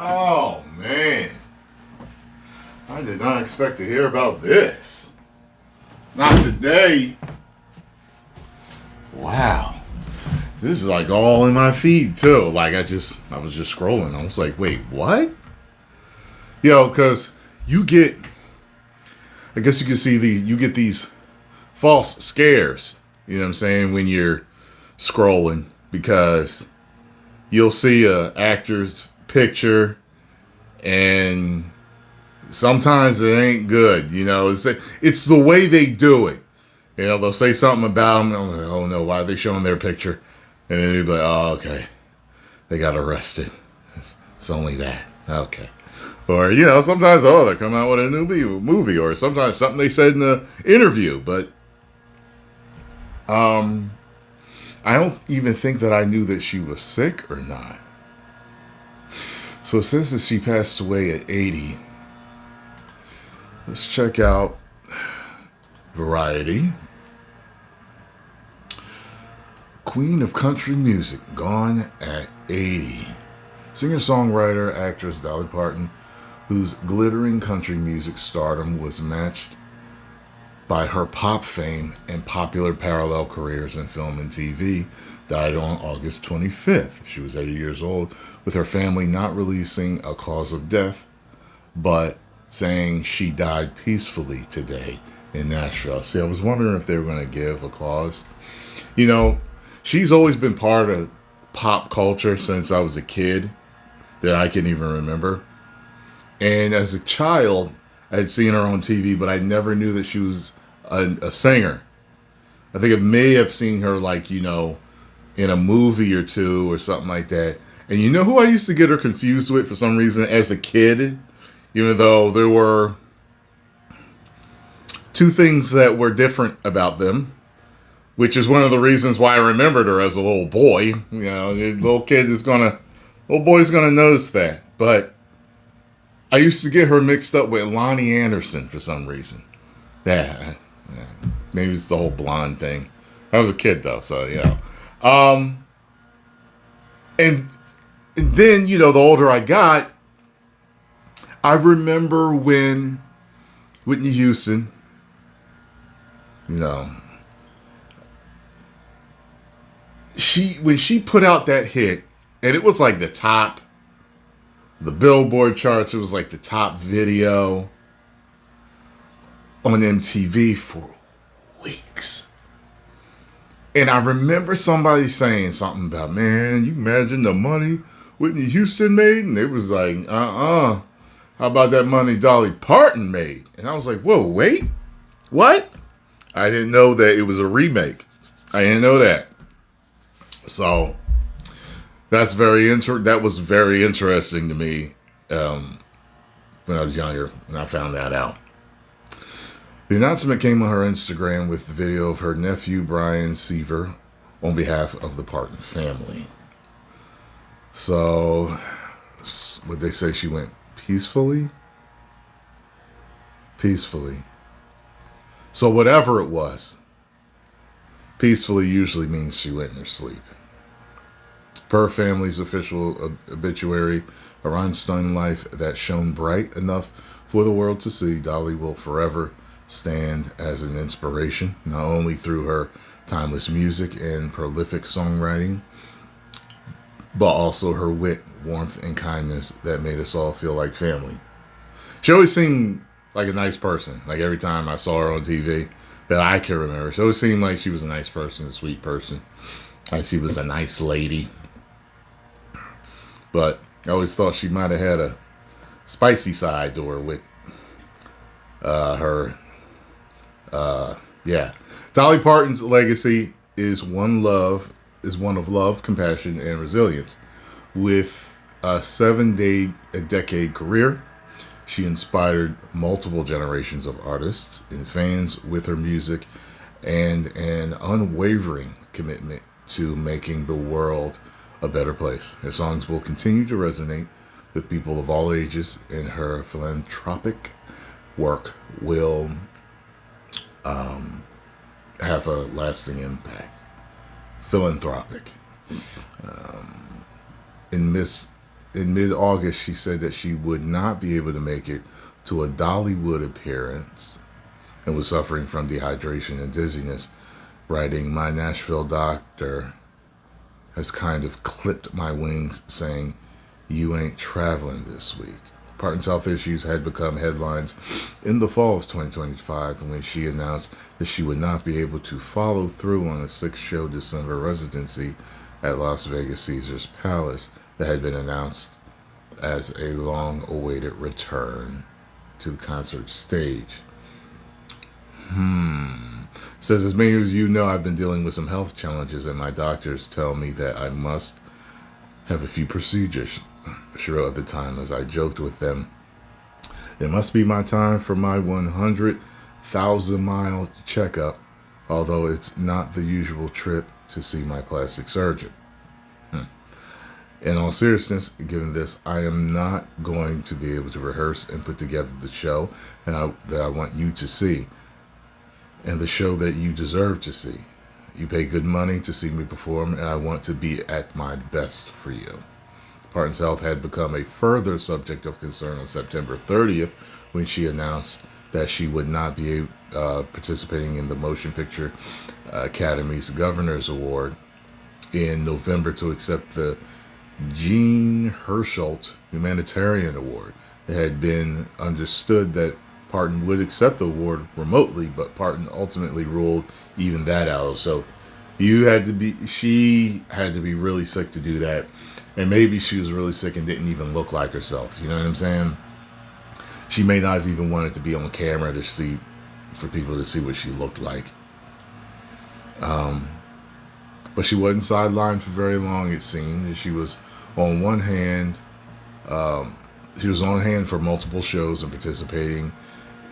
Oh, man. I did not expect to hear about this. Not today. Wow. This is like all in my feed, too. Like, I was just scrolling. I was like, wait, what? Because you get, I guess you can see you get these false scares, you know what I'm saying, when you're scrolling, because you'll see a actor's picture and sometimes it ain't good, it's the way they do it. They'll say something about them, and I'm like, oh no, why are they showing their picture? And then they'll be like, oh, okay, they got arrested. It's only that. Okay. Or, sometimes, they come out with a new movie, or sometimes something they said in the interview. But I don't even think that I knew that she was sick or not. So it says that she passed away at 80. Let's check out Variety. Queen of country music, gone at 80. Singer-songwriter, actress Dolly Parton, whose glittering country music stardom was matched by her pop fame and popular parallel careers in film and TV, died on August 25th. She was 80 years old, with her family not releasing a cause of death, but saying she died peacefully today in Nashville. See, I was wondering if they were going to give a cause. She's always been part of pop culture since I was a kid, that I can even remember. And as a child, I had seen her on TV, but I never knew that she was a singer. I think I may have seen her, in a movie or two or something like that. And you know who I used to get her confused with for some reason as a kid? Even though there were two things that were different about them, which is one of the reasons why I remembered her as a little boy. The little boy's gonna notice that. But I used to get her mixed up with Lonnie Anderson for some reason. Yeah, maybe it's the whole blonde thing. I was a kid though, so and then the older I got, I remember when Whitney Houston, when she put out that hit, and it was like the Billboard charts, it was like the top video on MTV for weeks. And I remember somebody saying something about, man, you imagine the money Whitney Houston made? And it was like, how about that money Dolly Parton made? And I was like, whoa, wait, what? I didn't know that it was a remake. I didn't know that. So that was very interesting to me when I was younger, and I found that out. The announcement came on her Instagram with the video of her nephew Brian Seaver on behalf of the Parton family. So, would they say she went peacefully? Peacefully. So whatever it was, peacefully usually means she went in her sleep. Per family's official obituary, a rhinestone life that shone bright enough for the world to see, Dolly will forever stand as an inspiration, not only through her timeless music and prolific songwriting, but also her wit, warmth, and kindness that made us all feel like family. She always seemed like a nice person. Like every time I saw her on TV that I can remember, she always seemed like she was a nice person, a sweet person. Like she was a nice lady. But I always thought she might have had a spicy side to her with her. Dolly Parton's legacy is one of love, compassion, and resilience. With a 7-decade career, she inspired multiple generations of artists and fans with her music and an unwavering commitment to making the world a better place. Her songs will continue to resonate with people of all ages, and her philanthropic work will have a lasting impact. Philanthropic. In Miss in mid-August, she said that she would not be able to make it to a Dollywood appearance and was suffering from dehydration and dizziness, writing, "My Nashville doctor has kind of clipped my wings, saying, 'You ain't traveling this week.'" Parton's health issues had become headlines in the fall of 2025 when she announced that she would not be able to follow through on a 6-show December residency at Las Vegas Caesars Palace that had been announced as a long-awaited return to the concert stage. Says, "As many as you know, I've been dealing with some health challenges, and my doctors tell me that I must have a few procedures," she wrote at the time, as I joked with them, "It must be my time for my 100,000-mile checkup, although it's not the usual trip to see my plastic surgeon." In all seriousness, given this, I am not going to be able to rehearse and put together the show that I want you to see, and the show that you deserve to see. You pay good money to see me perform, and I want to be at my best for you. Parton's health had become a further subject of concern on September 30th when she announced that she would not be participating in the Motion Picture Academy's Governor's Award in November to accept the Jean Hersholt Humanitarian Award. It had been understood that Parton would accept the award remotely, but Parton ultimately ruled even that out. So she had to be really sick to do that. And maybe she was really sick and didn't even look like herself. You know what I'm saying? She may not have even wanted to be on camera for people to see what she looked like. But she wasn't sidelined for very long, it seemed. She was on hand for multiple shows and participating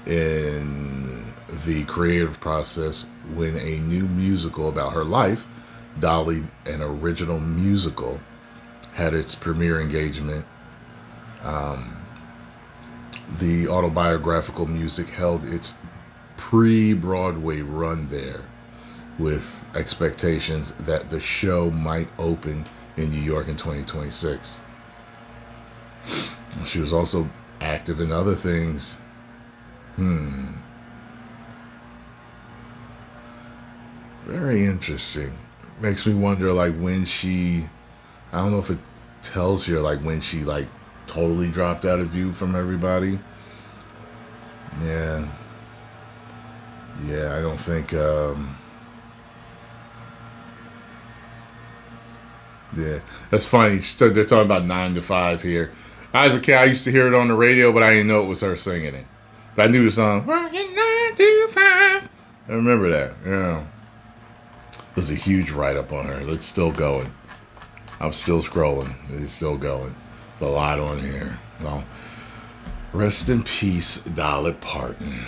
in the creative process when a new musical about her life, Dolly, an original musical, had its premiere engagement. The autobiographical music held its pre-Broadway run there, with expectations that the show might open in New York in 2026. She was also active in other things. Very interesting. Makes me wonder, like, when I don't know if it tells you, like, when she, like, totally dropped out of view from everybody. Yeah, I don't think, yeah, that's funny. They're talking about 9 to 5 here. As a kid, I used to hear it on the radio, but I didn't know it was her singing it. But I knew the song, "Working 9 to 5." I remember that. Yeah. There's a huge write-up on her. It's still going. I'm still scrolling. It's still going. There's a lot on here. Well, rest in peace, Dolly Parton.